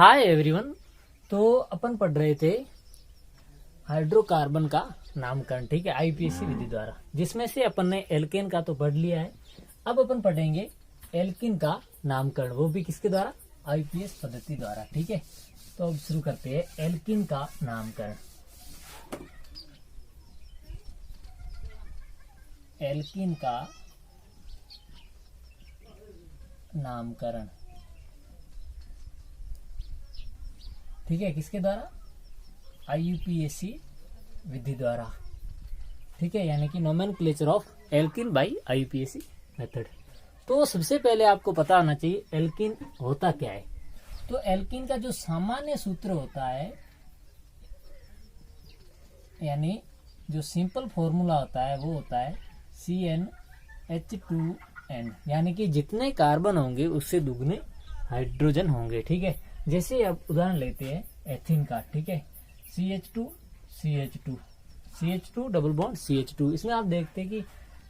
Hi everyone. तो अपन पढ़ रहे थे हाइड्रोकार्बन का नामकरण, ठीक है, आईपीएसी विधि द्वारा, जिसमें से अपन ने एल्केन का तो पढ़ लिया है। अब अपन पढ़ेंगे एल्किन का नामकरण, वो भी किसके द्वारा, आईपीएस पद्धति द्वारा, ठीक है। तो अब शुरू करते हैं एल्किन का नामकरण। एल्किन का नामकरण, ठीक है, किसके द्वारा, आईयूपीएसी विधि द्वारा, ठीक है, यानी कि nomenclature of alkene by IUPAC method. तो सबसे पहले आपको पता होना चाहिए एल्किन होता क्या है। तो एल्किन का जो सामान्य सूत्र होता है, यानी जो सिंपल फॉर्मूला होता है, वो होता है CnH2n, यानी कि जितने कार्बन होंगे उससे दुगने हाइड्रोजन होंगे, ठीक है। जैसे अब उदाहरण लेते हैं एथिन का, ठीक है, CH2 CH2 CH2 double bond CH2, इसमें आप देखते हैं कि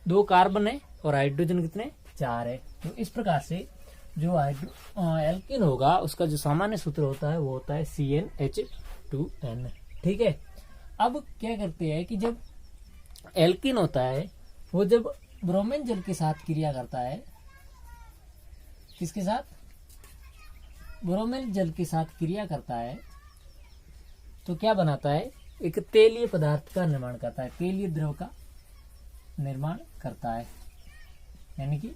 2 कार्बन है और हाइड्रोजन कितने, 4 है। तो इस प्रकार से जो एल्किन होगा उसका जो सामान्य सूत्र होता है वो होता है CnH2n, ठीक है। अब क्या करते हैं कि जब एल्किन होता है वो जब ब्रोमीन जल के साथ क्रिया करता है, किसके साथ, ब्रोमीन जल के साथ क्रिया करता है, तो क्या बनाता है, एक तेलीय पदार्थ का निर्माण करता है, तेलीय द्रव का निर्माण करता है, यानी कि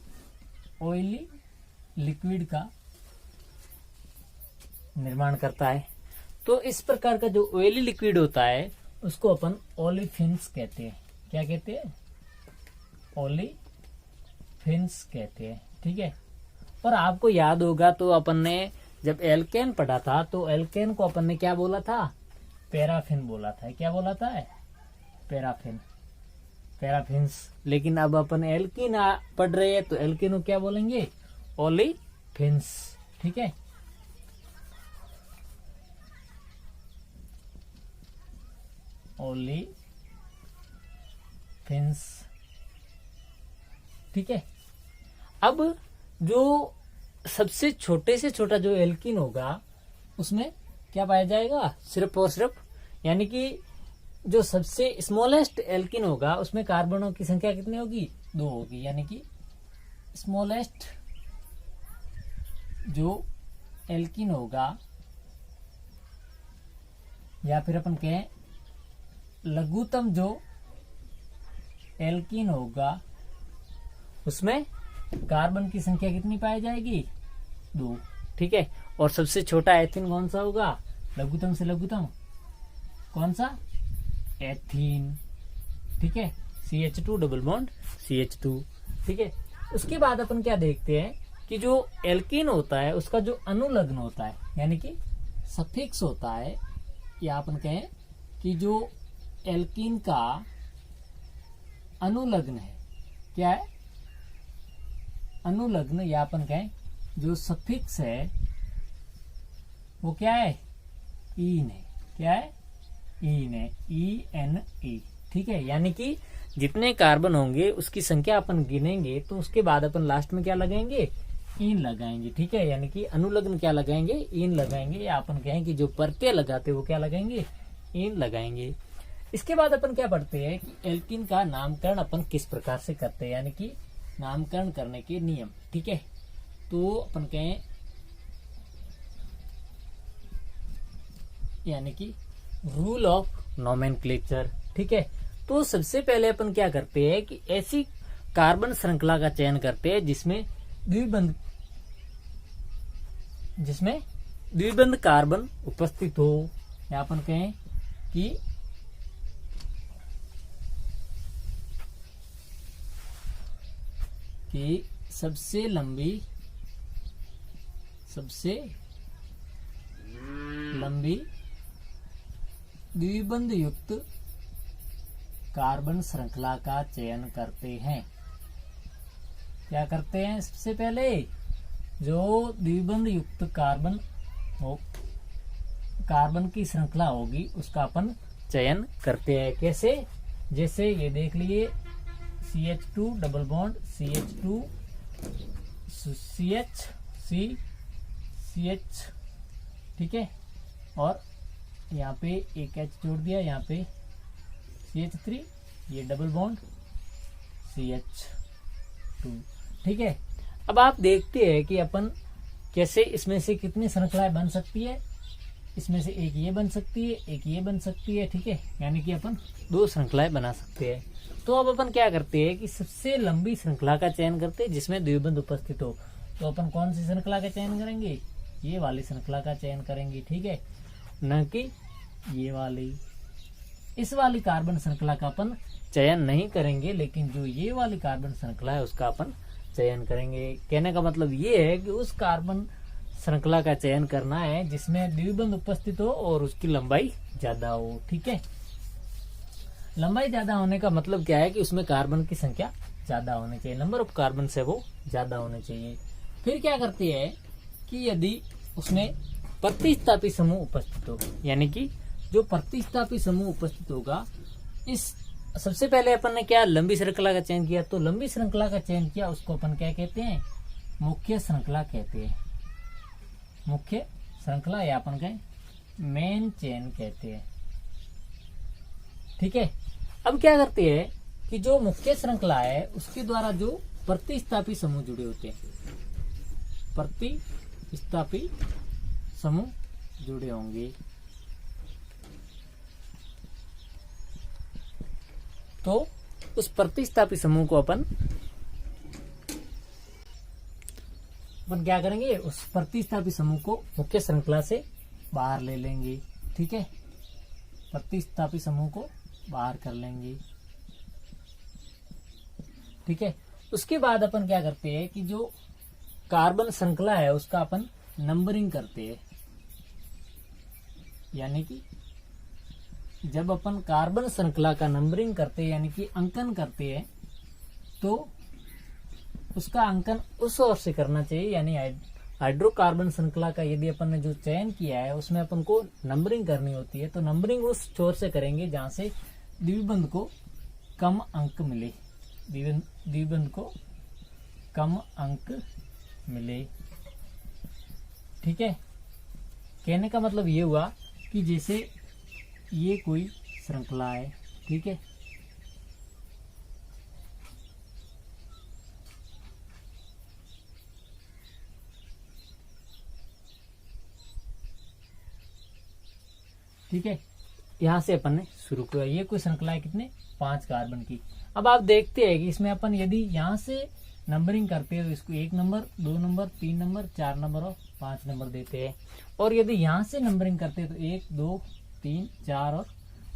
ऑयली लिक्विड का निर्माण करता है। तो इस प्रकार का जो ऑयली लिक्विड होता है उसको अपन ओलिफिन्स कहते हैं। क्या कहते हैं, ओलिफिन्स कहते हैं, ठीक है। और आपको याद होगा तो अपन ने जब एल्केन पढ़ा था तो एल्केन को अपन ने क्या बोला था, पैराफिन बोला था। क्या बोला था, पैराफिन, पैराफिन्स। लेकिन अब अपन एल्किन पढ़ रहे हैं तो एल्किन को क्या बोलेंगे, ओलिफिन्स, ठीक है। ओलिफिन्स, ठीक है। अब जो सबसे छोटे से छोटा जो एल्किन होगा उसमें क्या पाया जाएगा, सिर्फ और सिर्फ, यानी कि जो सबसे स्मॉलेस्ट एल्किन होगा उसमें कार्बनों की संख्या कितनी होगी, 2 होगी, यानी कि स्मॉलेस्ट जो एल्किन होगा, या फिर अपन कहें लघुतम जो एल्किन होगा उसमें कार्बन की संख्या कितनी पाई जाएगी, 2, ठीक है। और सबसे छोटा एथिन कौन सा होगा, लघुतम से लघुतम कौन सा, एथीन, ठीक है, CH2 डबल बॉन्ड CH2, ठीक है। उसके बाद अपन क्या देखते हैं कि जो एल्किन होता है उसका जो अनुलग्न होता है, यानी कि सफिक्स होता है, या अपन कहें कि जो एल्किन का अनुलग्न है, क्या है, अनुलग्न, या अपन कहें जो सफिक्स है वो क्या है, ईन है। क्या है, ईन है, ENE, ठीक है। यानी कि जितने कार्बन होंगे उसकी संख्या अपन गिनेंगे तो उसके बाद अपन लास्ट में क्या लगाएंगे, ईन लगाएंगे, ठीक है। यानी कि अनुलग्न क्या लगाएंगे, ईन लगाएंगे, या अपन कहें कि जो प्रत्यय लगाते वो क्या लगाएंगे, ईन लगाएंगे। इसके बाद अपन क्या पढ़ते हैं कि एल्किन का नामकरण अपन किस प्रकार से करते हैं, यानी कि नामकरण करने के नियम, ठीक है। तो अपन कहें यानी कि रूल ऑफ नोमेनक्लेचर, ठीक है। तो सबसे पहले अपन क्या करते हैं कि ऐसी कार्बन श्रृंखला का चयन करते हैं जिसमें द्विबंध कार्बन उपस्थित हो, या अपन कहें कि सबसे लंबी द्विबंध युक्त कार्बन श्रृंखला का चयन करते हैं। क्या करते हैं, सबसे पहले जो द्विबंध युक्त कार्बन की श्रृंखला होगी उसका अपन चयन करते हैं। कैसे, जैसे ये देख लिए CH2 double bond CH2 CH ठीक है, और यहाँ पे एक H जोड़ दिया, यहाँ पे CH3, ये डबल बॉन्ड CH2, ठीक है। अब आप देखते हैं कि अपन कैसे इसमें से कितनी श्रृंखलाएं बन सकती है। इसमें से एक ये बन सकती है, एक ये बन सकती है, ठीक है, यानी कि अपन 2 श्रृंखलाएं बना सकते हैं। तो अब अपन क्या करते हैं कि सबसे लंबी श्रृंखला का चयन करते हैं जिसमें द्विबंध उपस्थित हो। तो अपन कौन सी श्रृंखला का चयन करेंगे? ये वाली श्रृंखला का चयन करेंगे, ठीक है, न कि ये वाली। इस वाली कार्बन श्रृंखला का अपन चयन नहीं करेंगे, लेकिन जो ये वाली कार्बन श्रृंखला है उसका अपन चयन करेंगे। कहने का मतलब ये है कि उस कार्बन श्रृंखला का चयन करना है जिसमें द्विबंध उपस्थित हो और उसकी लंबाई ज्यादा हो, ठीक है। लंबाई ज्यादा होने का मतलब क्या है कि उसमें कार्बन की संख्या ज्यादा होनी चाहिए, नंबर ऑफ कार्बन से वो ज्यादा होने चाहिए। फिर क्या करती है कि यदि उसमें प्रतिस्थापी समूह उपस्थित हो, यानी कि जो प्रतिस्थापी समूह उपस्थित होगा, इस सबसे पहले अपन ने क्या लंबी श्रृंखला का चयन किया, तो लंबी श्रृंखला का चयन किया, उसको अपन क्या कहते हैं? मुख्य श्रृंखला कहते हैं। मुख्य श्रृंखला या अपन कहें मेन चेन कहते हैं, ठीक है। अब क्या करते हैं कि जो मुख्य श्रृंखला है उसके द्वारा जो प्रतिस्थापी समूह जुड़े होते हैं, प्रतिस्थापी समूह जुड़े होंगे, तो उस प्रतिस्थापी समूह को अपन क्या करेंगे? उस प्रतिस्थापी समूह को मुख्य श्रृंखला से बाहर ले लेंगे, ठीक है, प्रतिस्थापी समूह को बाहर कर लेंगे, ठीक है। उसके बाद अपन क्या करते हैं कि जो कार्बन श्रृंखला है उसका अपन नंबरिंग करते हैं, यानी कि जब अपन कार्बन श्रृंखला का नंबरिंग करते हैं यानी कि अंकन करते हैं, तो उसका अंकन उस ओर से करना चाहिए, यानी हाइड्रोकार्बन श्रृंखला का यदि अपन ने जो चयन किया है उसमें अपन को नंबरिंग करनी होती है, तो नंबरिंग उस छोर से करेंगे जहां से द्विबंध को कम अंक मिले, द्विबंध को कम अंक मिले, ठीक है। कहने का मतलब ये हुआ कि जैसे ये कोई श्रृंखला है, ठीक है, ठीक है, यहां से अपन ने शुरू किया। ये कोई श्रृंखला है कितने? 5 कार्बन की। अब आप देखते हैं कि इसमें अपन यदि यहां से नंबरिंग करते हैं तो इसको 1 नंबर, 2 नंबर, 3 नंबर, 4 नंबर और 5 नंबर देते हैं, और यदि यहां से नंबरिंग करते हैं तो 1, 2, 3, 4 और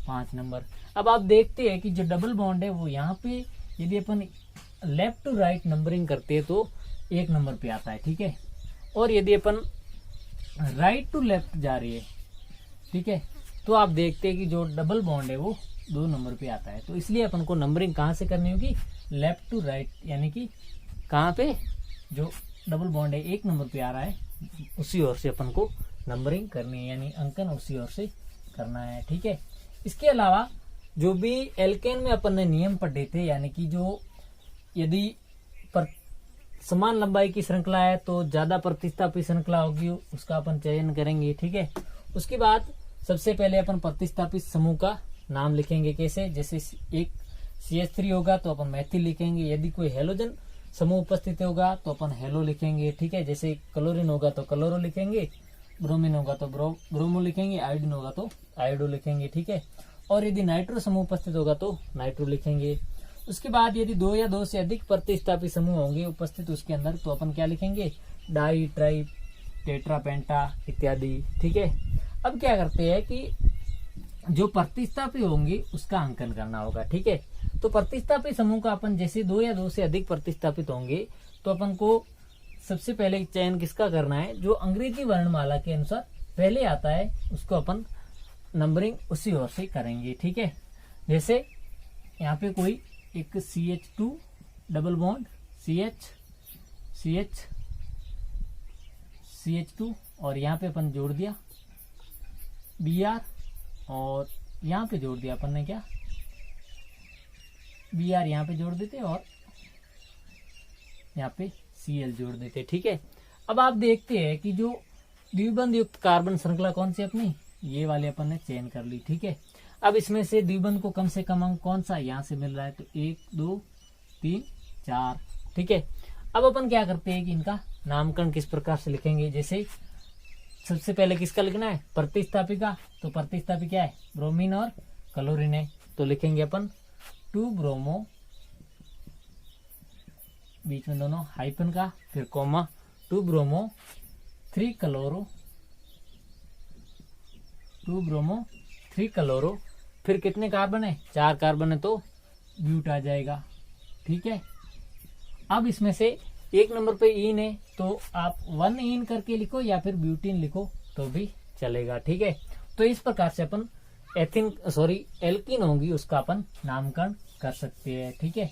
5 नंबर। अब आप देखते हैं कि जो डबल बॉन्ड है वो यहाँ पे यदि अपन लेफ्ट टू राइट नंबरिंग करते हैं तो 1 नंबर पे आता है, ठीक है, और यदि अपन राइट टू लेफ्ट जा रही है, ठीक है, तो आप देखते हैं कि जो डबल बॉन्ड है वो 2 नंबर पे आता है। तो इसलिए अपन को नंबरिंग कहाँ से करनी होगी? लेफ्ट टू राइट, यानी कि कहाँ पे जो डबल बॉन्ड है 1 नंबर पे आ रहा है उसी ओर से अपन को नंबरिंग करनी है, यानी अंकन उसी ओर से करना है, ठीक है। इसके अलावा जो भी एल्केन में अपन ने नियम पढ़े थे, यानी कि जो यदि समान लंबाई की श्रृंखला है तो ज्यादा प्रतिस्थापी श्रृंखला होगी, उसका अपन चयन करेंगे, ठीक है। उसके बाद सबसे पहले अपन प्रतिस्थापी समूह का नाम लिखेंगे, कैसे? जैसे एक CH3 होगा तो अपन मैथिल लिखेंगे, यदि कोई हेलोजन समूह उपस्थित होगा तो अपन हेलो लिखेंगे, ठीक है। जैसे क्लोरीन होगा तो क्लोरो लिखेंगे, ब्रोमीन होगा तो ब्रोमो लिखेंगे, आयोडीन होगा तो आयोडो लिखेंगे, ठीक है। और यदि नाइट्रो समूह उपस्थित होगा तो नाइट्रो लिखेंगे। उसके बाद यदि 2 या 2 से अधिक प्रतिस्थापी समूह होंगे उपस्थित उसके अंदर तो अपन क्या लिखेंगे? डाई, ट्राई, टेट्रा, पेंटा इत्यादि, ठीक है। अब क्या करते हैं कि जो प्रतिस्थापी होंगे उसका अंकन करना होगा, ठीक है। तो प्रतिस्थापी समूह का अपन जैसे 2 या 2 से अधिक प्रतिस्थापित होंगे तो अपन को सबसे पहले चयन किसका करना है? जो अंग्रेजी वर्णमाला के अनुसार पहले आता है उसको अपन नंबरिंग उसी ओर से करेंगे, ठीक है। जैसे यहाँ पे कोई एक CH2 डबल बॉन्ड CH2 और यहाँ पे अपन जोड़ दिया Br, और यहाँ पे जोड़ दिया अपन ने क्या? Br यहाँ पे जोड़ देते और यहाँ पे Cl जोड़ देते, ठीक है। अब आप देखते हैं कि जो द्विबंध युक्त कार्बन श्रृंखला कौन सी अपनी, ये वाली अपन ने चयन कर ली। ठीक है, अब इसमें से द्विबंध को कम से कम अंक कौन सा यहाँ से मिल रहा है, तो 1 2 3 4। ठीक है, अब अपन क्या करते हैं कि इनका नामकरण किस प्रकार से लिखेंगे। जैसे सबसे पहले किसका लिखना है, प्रतिस्थापी का। तो प्रतिस्थापी क्या है, ब्रोमीन और क्लोरीन है। तो लिखेंगे अपन 2 ब्रोमो, बीच में दोनों हाइफन का, फिर comma, 2 bromo 3 chloro, 2 bromo 3 chloro, फिर कितने कार्बन है, 4 कार्बन है, तो ब्यूट आ जाएगा। ठीक है, अब इसमें से एक नंबर पे ईन है, तो आप 1 ईन करके लिखो या फिर ब्यूटीन लिखो तो भी चलेगा। ठीक है, तो इस प्रकार से अपन एल्कीन होंगी उसका अपन नामकरण कर सकते हैं। ठीक है,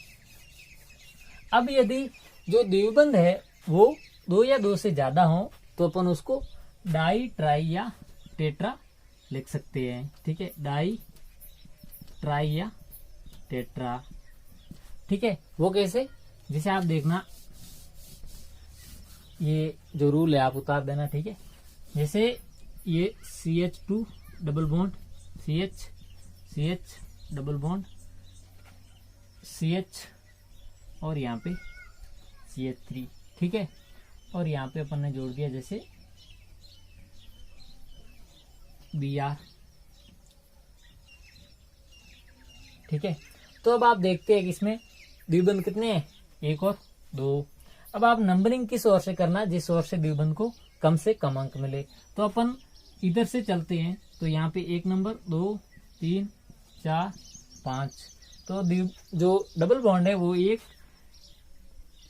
अब यदि जो द्विबंध है वो 2 या 2 से ज्यादा हो तो अपन उसको डाई, ट्राई या टेट्रा लिख सकते हैं। ठीक है, डाई, ट्राई या टेट्रा। ठीक है, वो कैसे, जैसे आप देखना, ये जो रूल है आप उतार देना। ठीक है, जैसे ये CH2 double bond CH double bond CH और यहाँ पे CH3। ठीक है, और यहाँ पे अपन ने जोड़ दिया जैसे Br। ठीक है, तो अब आप देखते हैं कि इसमें द्विबंध कितने हैं, 1 और 2। अब आप नंबरिंग किस ओर से करना, जिस ओर से द्विबंध को कम से कम अंक मिले। तो अपन इधर से चलते हैं, तो यहाँ पे 1 नंबर, 2 3 4 5। तो जो डबल बॉन्ड है वो 1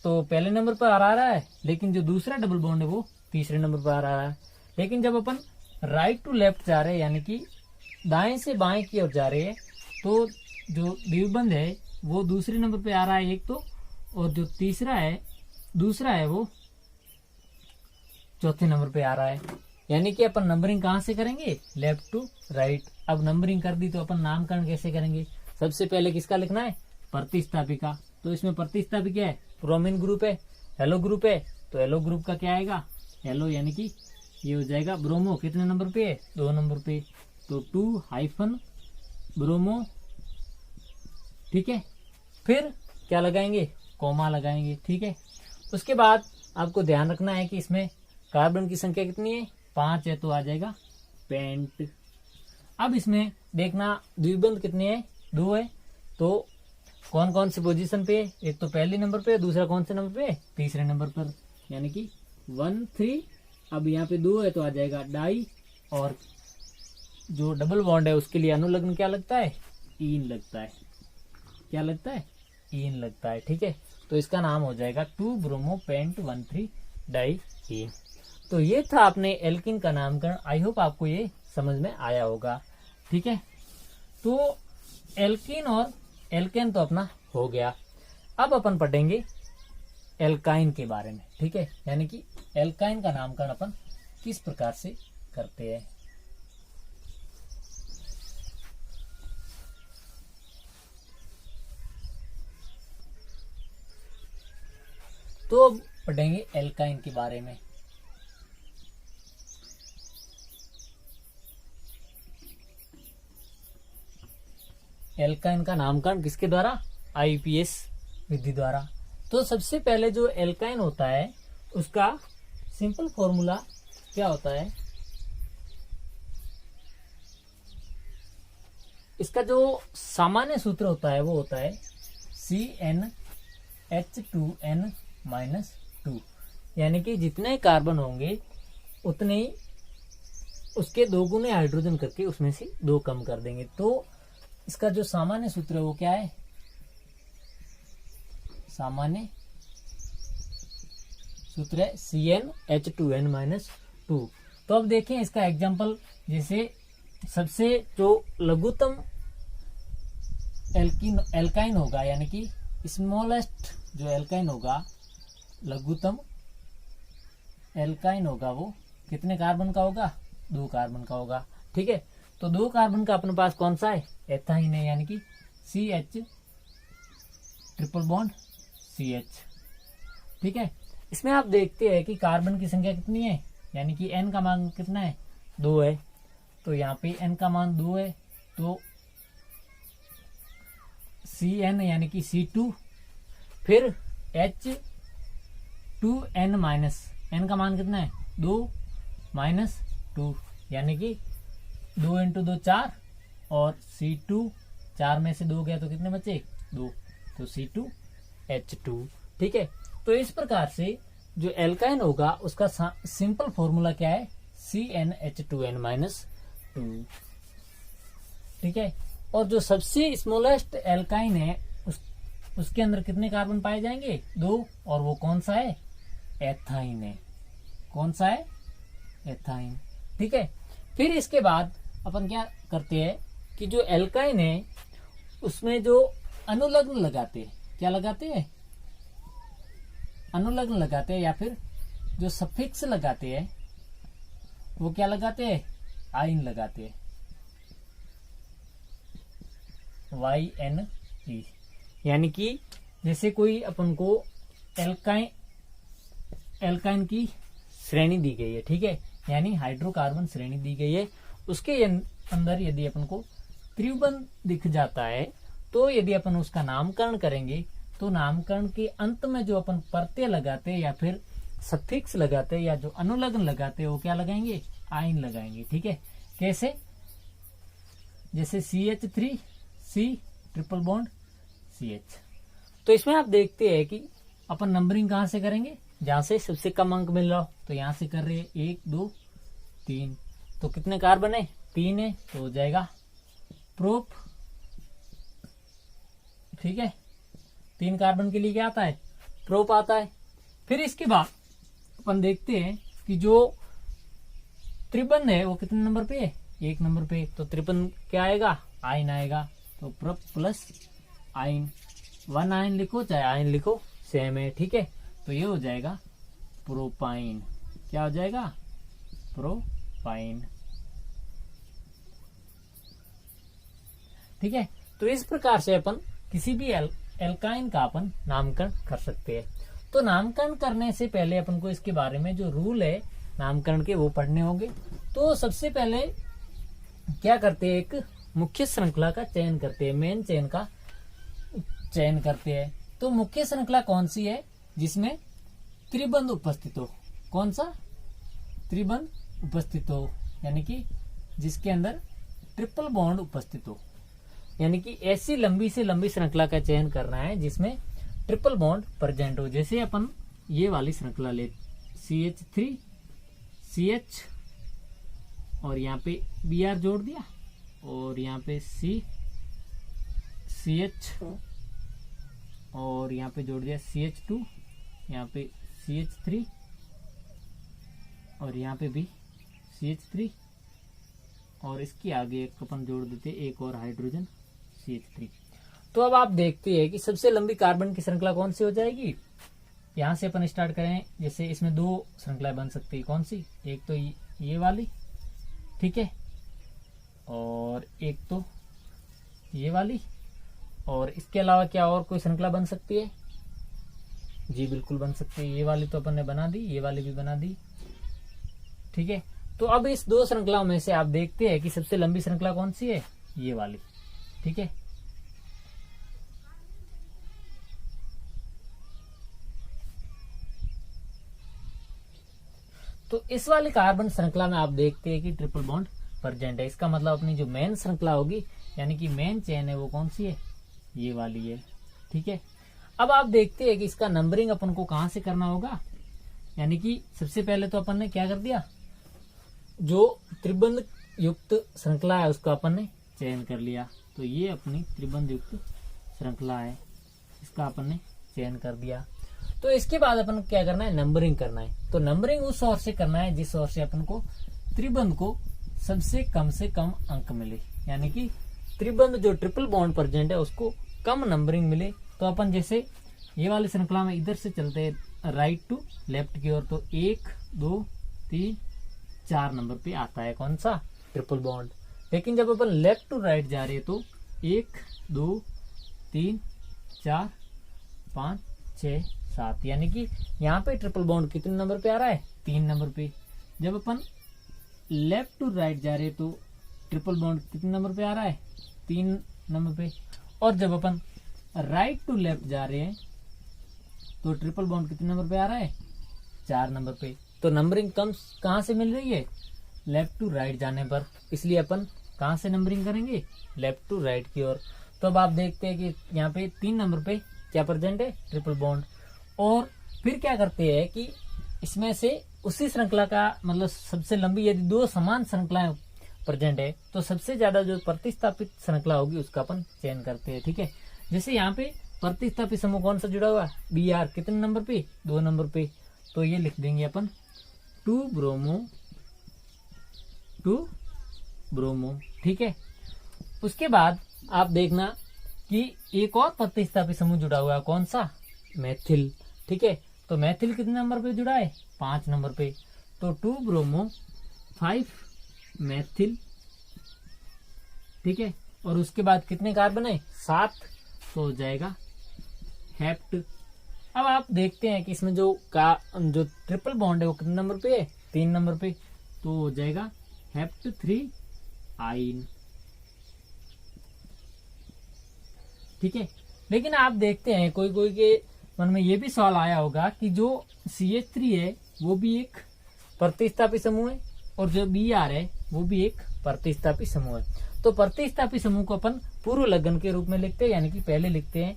तो पहले नंबर पर आ रहा है, लेकिन जो दूसरा डबल बॉन्ड है वो तीसरे नंबर पर आ रहा है। लेकिन जब अपन राइट टू लेफ्ट जा रहे हैं, यानी कि दाएं से बाएं की ओर जा रहे हैं, तो जो द्विबंध है वो दूसरे नंबर पे आ रहा है 1 तो, और जो दूसरा है वो चौथे नंबर पे आ रहा है। यानी कि अपन नंबरिंग कहाँ से करेंगे, लेफ्ट टू राइट। अब नंबरिंग कर दी तो अपन नामकरण कैसे करेंगे, सबसे पहले किसका लिखना है, प्रतिस्थापी का। तो इसमें प्रतिस्थापी क्या है, ब्रोमीन ग्रुप है, हेलो ग्रुप है, तो हेलो ग्रुप का क्या आएगा, हेलो, यानी कि ये हो जाएगा ब्रोमो कितने नंबर पे है, 2 नंबर पे, तो 2 हाइफन ब्रोमो। ठीक है, फिर क्या लगाएंगे, कोमा लगाएंगे। ठीक है, उसके बाद आपको ध्यान रखना है कि इसमें कार्बन की संख्या कितनी है, 5 है, तो आ जाएगा पेंट। अब इसमें देखना द्विबंध कितने हैं, 2 है, तो कौन कौन सी पोजीशन पे है, एक तो पहले नंबर पे, दूसरा कौन से नंबर पे, तीसरे नंबर पर, यानी कि 1 3। अब यहाँ पे 2 है तो आ जाएगा डाई, और जो डबल बॉन्ड है उसके लिए अनुलग्न क्या लगता है, ईन लगता है। क्या लगता है, ईन लगता है। ठीक है, तो इसका नाम हो जाएगा 2 ब्रोमो पेंट 1 3 डाई ईन। तो ये था अपने एल्किन का नामकरण। आई होप आपको ये समझ में आया होगा। ठीक है, तो एल्किन और एल्केन तो अपना हो गया। अब अपन पढ़ेंगे एल्काइन के बारे में। ठीक है, यानी कि एल्काइन का नामकरण अपन किस प्रकार से करते हैं। तो अब पढ़ेंगे एल्काइन के बारे में। एल्काइन का नामकरण किसके द्वारा, IUPAC विधि द्वारा। तो सबसे पहले जो एल्काइन होता है उसका सिंपल फॉर्मूला क्या होता है, इसका जो सामान्य सूत्र होता है वो होता है CnH2n-2, यानी कि जितने कार्बन होंगे उतने ही उसके 2 गुने हाइड्रोजन करके उसमें से 2 कम कर देंगे। तो इसका जो सामान्य सूत्र है वो क्या है, सामान्य सूत्र है CnH2n-2। तो अब देखें इसका एग्जांपल, जैसे सबसे जो लघुत्तम एल्काइन होगा, यानी कि स्मॉलेस्ट जो एल्काइन होगा, लघुत्तम एल्काइन होगा, वो कितने कार्बन का होगा, 2 कार्बन का होगा। ठीक है, तो 2 कार्बन का अपने पास कौन सा है, एथाइन है, यानी कि CH ट्रिपल बॉन्ड CH। ठीक है, इसमें आप देखते हैं कि कार्बन की संख्या कितनी है, यानी कि n का मान कितना है 2 है, तो यहाँ पे n का मान 2 है, तो Cn यानी कि C2, फिर H2n माइनस n का मान कितना है 2 माइनस 2, यानी कि 2 इंटू 2 4, और C2 4 में से 2 गया तो कितने बचे 2, तो C2H2। ठीक है, तो इस प्रकार से जो एल्काइन होगा उसका सिंपल फॉर्मूला क्या है CnH2n माइनस 2। ठीक है, और जो सबसे स्मॉलेस्ट एल्काइन है उसके अंदर कितने कार्बन पाए जाएंगे 2, और वो कौन सा है एथाइन है। कौन सा है एथाइन। ठीक है, फिर इसके बाद अपन क्या करते हैं कि जो एल्काइन है उसमें जो अनुलग्न लगाते हैं, क्या लगाते हैं अनुलग्न लगाते हैं, या फिर जो सफिक्स लगाते हैं वो क्या लगाते हैं आइन लगाते हैं, YNE। यानी कि जैसे कोई अपन को एल्काइन की श्रेणी दी गई है, ठीक है, यानी हाइड्रोकार्बन श्रेणी दी गई है, उसके अंदर यदि अपन को त्रिबंध दिख जाता है तो यदि अपन उसका नामकरण करेंगे तो नामकरण के अंत में जो अपन प्रत्यय लगाते हैं या फिर सफिक्स लगाते हैं या जो अनुलग्न लगाते हैं वो क्या लगाएंगे आइन लगाएंगे। ठीक है, कैसे, जैसे CH3 C triple bond CH। तो इसमें आप देखते हैं कि अपन नंबरिंग कहां से करेंगे, जहां से सबसे कम अंक मिल रहा हो, तो यहां से कर रहे हैं 1 2 3, तो कितने कार्बन है 3 है, तो हो जाएगा प्रोप। ठीक है, 3 कार्बन के लिए क्या आता है प्रोप आता है। फिर इसके बाद अपन देखते हैं कि जो त्रिबंध है वो कितने नंबर पे है 1 नंबर पे, तो त्रिबंध क्या आएगा आइन आएगा, तो प्रोप प्लस आइन, 1 आइन लिखो चाहे आइन लिखो सेम है। ठीक है, तो ये हो जाएगा प्रोपाइन। क्या हो जाएगा प्रोपाइन। ठीक है, तो इस प्रकार से अपन किसी भी एल्काइन का अपन नामकरण कर सकते हैं। तो नामकरण करने से पहले अपन को इसके बारे में जो रूल है नामकरण के वो पढ़ने होंगे। तो सबसे पहले क्या करते हैं, एक मुख्य श्रृंखला का चयन करते हैं, मेन चेन का चयन करते हैं। तो मुख्य श्रृंखला कौन सी है जिसमें त्रिबंध उपस्थित हो, कौन सा त्रिबंध उपस्थित हो, यानी कि जिसके अंदर ट्रिपल बॉन्ड उपस्थित हो, यानी कि ऐसी लंबी से लंबी श्रृंखला का चयन करना है जिसमें ट्रिपल बॉन्ड प्रेजेंट हो। जैसे अपन ये वाली श्रृंखला ले CH3 CH और यहाँ पे Br जोड़ दिया, और यहाँ पे CH और यहाँ पे जोड़ दिया CH2, यहाँ पे CH3 और यहाँ पे भी CH3, और इसके आगे एक अपन जोड़ देते एक और हाइड्रोजन CH3। तो अब आप देखते हैं कि सबसे लंबी कार्बन की श्रृंखला कौन सी हो जाएगी। यहां से अपन स्टार्ट करें, जैसे इसमें 2 श्रृंखलाएं बन सकती है, कौन सी, एक तो ये वाली, ठीक है, और एक तो ये वाली, और इसके अलावा क्या और कोई श्रृंखला बन सकती है, जी बिल्कुल बन सकती है, ये वाली तो अपन ने बना दी, ये वाली भी बना दी। ठीक है, तो अब इस 2 श्रृंखलाओं में से आप देखते हैं कि सबसे लंबी श्रृंखला कौन सी है, ये वाली। ठीक है, तो इस वाली कार्बन श्रृंखला में आप देखते हैं कि ट्रिपल बॉन्ड प्रेजेंट है। इसका मतलब अपनी जो मेन श्रृंखला होगी यानी कि मेन चेन है वो कौन सी है, ये वाली है। ठीक है, अब आप देखते हैं कि इसका नंबरिंग अपन को कहां से करना होगा, यानी कि सबसे पहले तो अपन ने क्या कर दिया, जो त्रिबंध युक्त श्रृंखला है उसका अपन ने चयन कर लिया। तो ये अपनी त्रिबंध युक्त श्रृंखला है, इसका अपन ने चयन कर दिया। तो इसके बाद अपन क्या करना है, नंबरिंग करना है। तो नंबरिंग उस ओर से करना है जिस ओर से अपन को त्रिबंध को सबसे कम अंक मिले, यानी कि त्रिबंध जो ट्रिपल बॉन्ड प्रेजेंट है उसको कम नंबरिंग मिले। तो अपन जैसे ये वाली श्रृंखला में इधर से चलते हैं राइट टू लेफ्ट की ओर, तो 1 2 3 4 नंबर पे आता है कौन सा, ट्रिपल बॉन्ड। लेकिन जब अपन लेफ्ट टू राइट जा रहे हैं तो 1 2 3 4 5 6 7, यानी कि यहाँ पे ट्रिपल बॉन्ड कितने नंबर पे आ रहा है, 3 नंबर पे। जब अपन लेफ्ट टू राइट जा रहे हैं तो ट्रिपल बॉन्ड कितने नंबर पे आ रहा है, 3 नंबर पे। और जब अपन राइट टू लेफ्ट जा रहे हैं तो ट्रिपल बॉन्ड कितने नंबर पे आ रहा है, 4 नंबर पे। तो नंबरिंग कहाँ से मिल रही है, लेफ्ट टू राइट जाने पर, इसलिए अपन कहाँ से नंबरिंग करेंगे, लेफ्ट टू राइट की ओर। तो अब आप देखते हैं कि यहाँ पे 3 नंबर पे क्या प्रेजेंट है, ट्रिपल बॉन्ड। और फिर क्या करते हैं कि इसमें से उसी श्रृंखला का मतलब सबसे लंबी, यदि 2 समान श्रृंखलाएं प्रेजेंट है तो सबसे ज्यादा जो प्रतिस्थापित श्रृंखला होगी उसका अपन चयन करते हैं, ठीक है। जैसे यहाँ पे प्रतिस्थापित समूह कौन सा जुड़ा हुआ है, बी आर, कितने नंबर पे, 2 नंबर पे। तो ये लिख देंगे अपन 2 ब्रोमो 2 ब्रोमो, ठीक है। उसके बाद आप देखना कि एक और प्रतिस्थापित समूह जुड़ा हुआ है, कौन सा, मैथिल, ठीक है। तो मैथिल कितने नंबर पे जुड़ा है, 5 नंबर पे। तो 2 ब्रोमो 5 मैथिल, ठीक है। और उसके बाद कितने कार्बन है, 7, तो हो जाएगा हेप्ट। अब आप देखते हैं कि इसमें जो ट्रिपल बॉन्ड है वो कितने नंबर पे है, 3 नंबर पे। तो हो जाएगा हेप्ट 3 आइन, ठीक है। लेकिन आप देखते हैं कोई कोई के मन में ये भी सवाल आया होगा कि जो CH3 है वो भी एक प्रतिस्थापित समूह है और जो Br है वो भी एक प्रतिस्थापित समूह है। तो प्रतिस्थापित समूह को अपन पूर्व लग्न के रूप में लिखते हैं, यानी कि पहले लिखते हैं।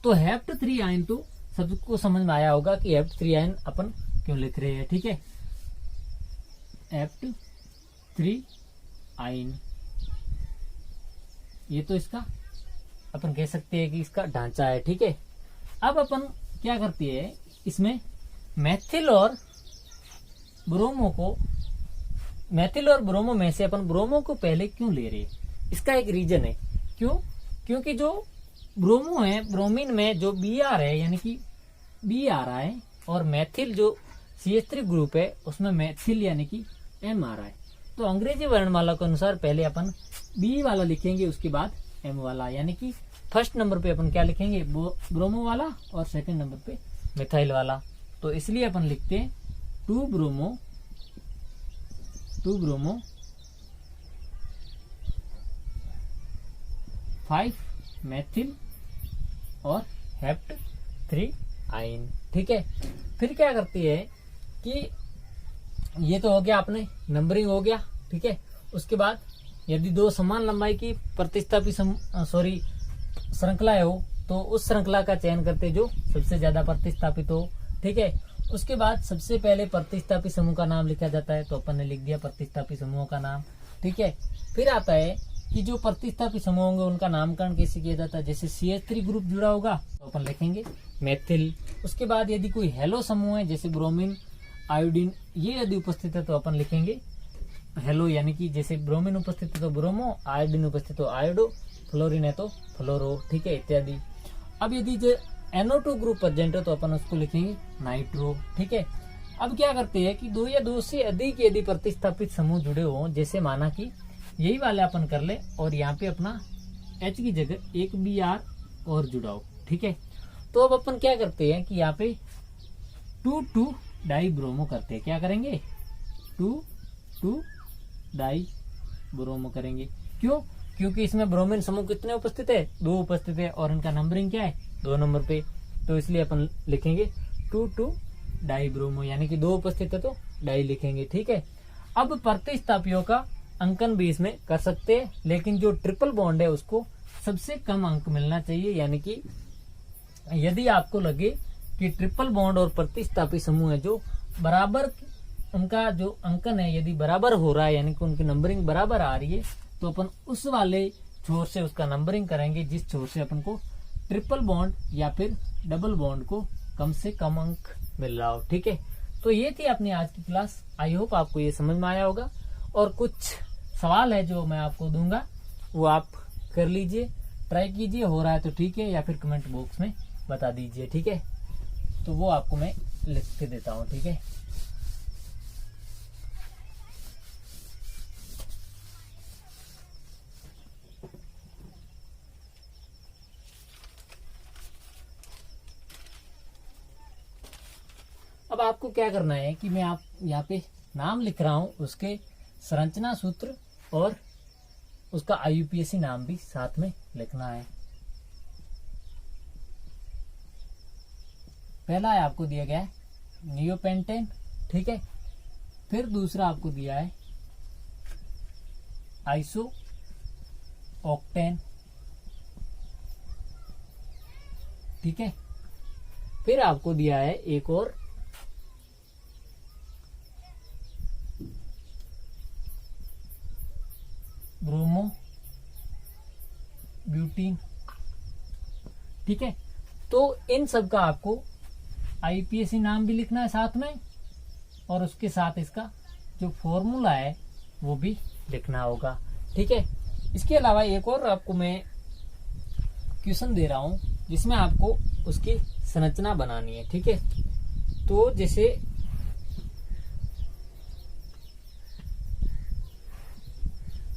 तो हेप्ट 3 आयन, तो सबको समझ में आया होगा कि हेप्ट 3 आयन अपन क्यों लिख रहे हैं, ठीक है। हेप्ट 3 आयन, ये तो इसका अपन कह सकते हैं कि इसका ढांचा है, ठीक है। अब अपन क्या करते हैं, इसमें मैथिल और ब्रोमो में से अपन ब्रोमो को पहले क्यों ले रहे हैं, इसका एक रीजन है। क्योंकि जो ब्रोमो है, ब्रोमीन में जो Br है यानी कि B आ रहा है, और मैथिल जो CH3 ग्रुप है उसमें मैथिल यानी कि M आ रहा है। तो अंग्रेजी वर्णमाला के अनुसार पहले अपन B वाला लिखेंगे, उसके बाद M वाला, यानी कि फर्स्ट नंबर पे अपन क्या लिखेंगे, ब्रोमो वाला, और सेकंड नंबर पे मिथाइल वाला। तो इसलिए अपन लिखते हैं 2 ब्रोमो 5 मैथिल और हेप्ट 3 आइन, ठीक है। फिर क्या करती है कि ये तो हो गया, आपने नंबरिंग हो गया, ठीक है। उसके बाद यदि 2 समान लंबाई की प्रतिस्थापित श्रृंखला हो तो उस श्रृंखला का चयन करते जो सबसे ज्यादा प्रतिस्थापित हो, ठीक है। उसके बाद सबसे पहले प्रतिस्थापित समूह का नाम लिखा जाता है, तो अपन ने लिख दिया प्रतिस्थापित समूहों का नाम, ठीक है। फिर आता है कि जो प्रतिस्थापित समूह होंगे उनका नामकरण कैसे किया जाता है। जैसे CH3 ग्रुप जुड़ा होगा तो अपन लिखेंगे मैथिल। उसके बाद यदि कोई हेलो समूह है जैसे ब्रोमीन, आयोडीन, ये यदि उपस्थित है तो अपन लिखेंगे हेलो, यानी कि जैसे ब्रोमीन उपस्थित है तो ब्रोमो, आयोडीन उपस्थित हो आयोडो, फ्लोरीन है तो फ्लोरो, ठीक है, इत्यादि। अब यदि जो NO2 ग्रुप प्रेजेंट है तो अपन उसको लिखेंगे नाइट्रो, ठीक है। अब क्या करते हैं कि 2 या 2 से अधिक यदि प्रतिस्थापित समूह जुड़े हो, जैसे माना कि यही वाले अपन कर ले और यहाँ पे अपना H की जगह एक Br और जुड़ाओ, ठीक है। तो अब अपन क्या करते हैं कि यहाँ पे 2,2 डाई ब्रोमो करते हैं। क्या करेंगे, 2,2 डाई ब्रोमो करेंगे। क्यों, क्योंकि इसमें ब्रोमीन समूह कितने उपस्थित है, 2 उपस्थित है, और इनका नंबरिंग क्या है, 2 नंबर पे। तो इसलिए अपन लिखेंगे 2,2 डाई ब्रोमो, यानी कि 2 उपस्थित है तो डाई लिखेंगे, ठीक है। अब प्रतिस्थापियों का अंकन भी इसमें कर सकते हैं, लेकिन जो ट्रिपल बॉन्ड है उसको सबसे कम अंक मिलना चाहिए। यानी कि यदि आपको लगे कि ट्रिपल बॉन्ड और प्रतिस्थापित समूह है जो बराबर, उनका जो अंकन है यदि बराबर हो रहा है, यानी कि उनकी नंबरिंग बराबर आ रही है, तो अपन उस वाले छोर से उसका नंबरिंग करेंगे जिस छोर से अपन को ट्रिपल बॉन्ड या फिर डबल बॉन्ड को कम से कम अंक मिल रहा हो, ठीक है। तो ये थी अपनी आज की क्लास। आई होप आपको ये समझ में आया होगा, और कुछ सवाल है जो मैं आपको दूंगा वो आप कर लीजिए, ट्राई कीजिए, हो रहा है तो ठीक है, या फिर कमेंट बॉक्स में बता दीजिए, ठीक है। तो वो आपको मैं लिख के देता हूँ, ठीक है। अब आपको क्या करना है कि मैं आप यहाँ पे नाम लिख रहा हूं, उसके संरचना सूत्र और उसका IUPAC नाम भी साथ में लिखना है। पहला है आपको दिया गया है नियोपेंटेन, ठीक है। फिर दूसरा आपको दिया है आइसो ऑक्टेन, ठीक है। फिर आपको दिया है एक और ब्रोमो ब्यूटीन, ठीक है। तो इन सब का आपको IUPAC नाम भी लिखना है साथ में, और उसके साथ इसका जो फॉर्मूला है वो भी लिखना होगा, ठीक है। इसके अलावा एक और आपको मैं क्वेश्चन दे रहा हूं जिसमें आपको उसकी संरचना बनानी है, ठीक है। तो जैसे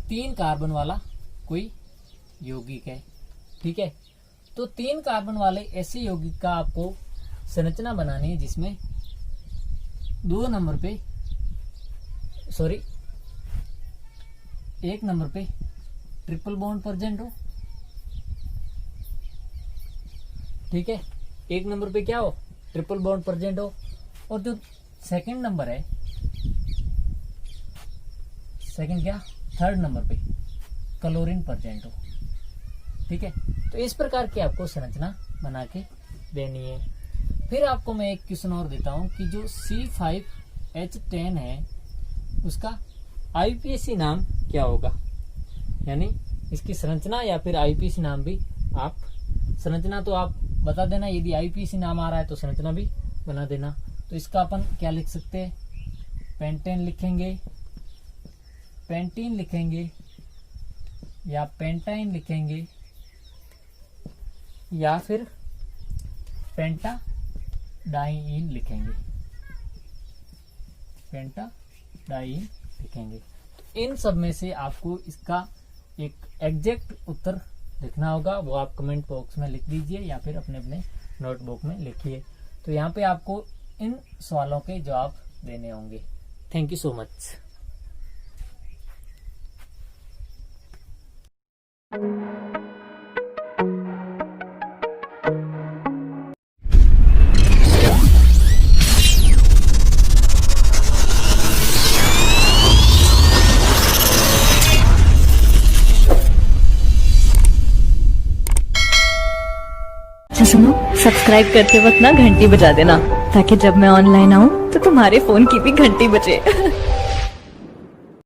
तीन कार्बन वाला कोई यौगिक है, ठीक है। तो 3 कार्बन वाले ऐसे यौगिक का आपको संरचना बनानी है जिसमें 1 नंबर पे ट्रिपल बॉन्ड प्रेजेंट हो, ठीक है। 1 नंबर पे क्या हो, ट्रिपल बॉन्ड प्रेजेंट हो। और जो सेकंड नंबर है, थर्ड नंबर पे क्लोरीन प्रेजेंट हो, ठीक है। तो इस प्रकार की आपको संरचना बना के देनी है। फिर आपको मैं एक क्वेश्चन और देता हूं कि जो C5H10 है उसका IUPAC नाम क्या होगा, यानी इसकी संरचना या फिर IUPAC नाम भी आप, संरचना तो आप बता देना, यदि IUPAC नाम आ रहा है तो संरचना भी बना देना। तो इसका अपन क्या लिख सकते हैं, पेंटेन लिखेंगे, पेंटीन लिखेंगे, या पेंटाइन लिखेंगे, या फिर पेंटाडाइइन लिखेंगे, पेंटाडाइइन लिखेंगे। तो इन सब में से आपको इसका एक एग्जैक्ट उत्तर लिखना होगा, वो आप कमेंट बॉक्स में लिख दीजिए या फिर अपने अपने नोटबुक में लिखिए। तो यहाँ पे आपको इन सवालों के जवाब देने होंगे। Thank you so much. सुनो, सब्सक्राइब करते वक्त ना घंटी बजा देना, ताकि जब मैं ऑनलाइन आऊँ तो तुम्हारे फोन की भी घंटी बजे।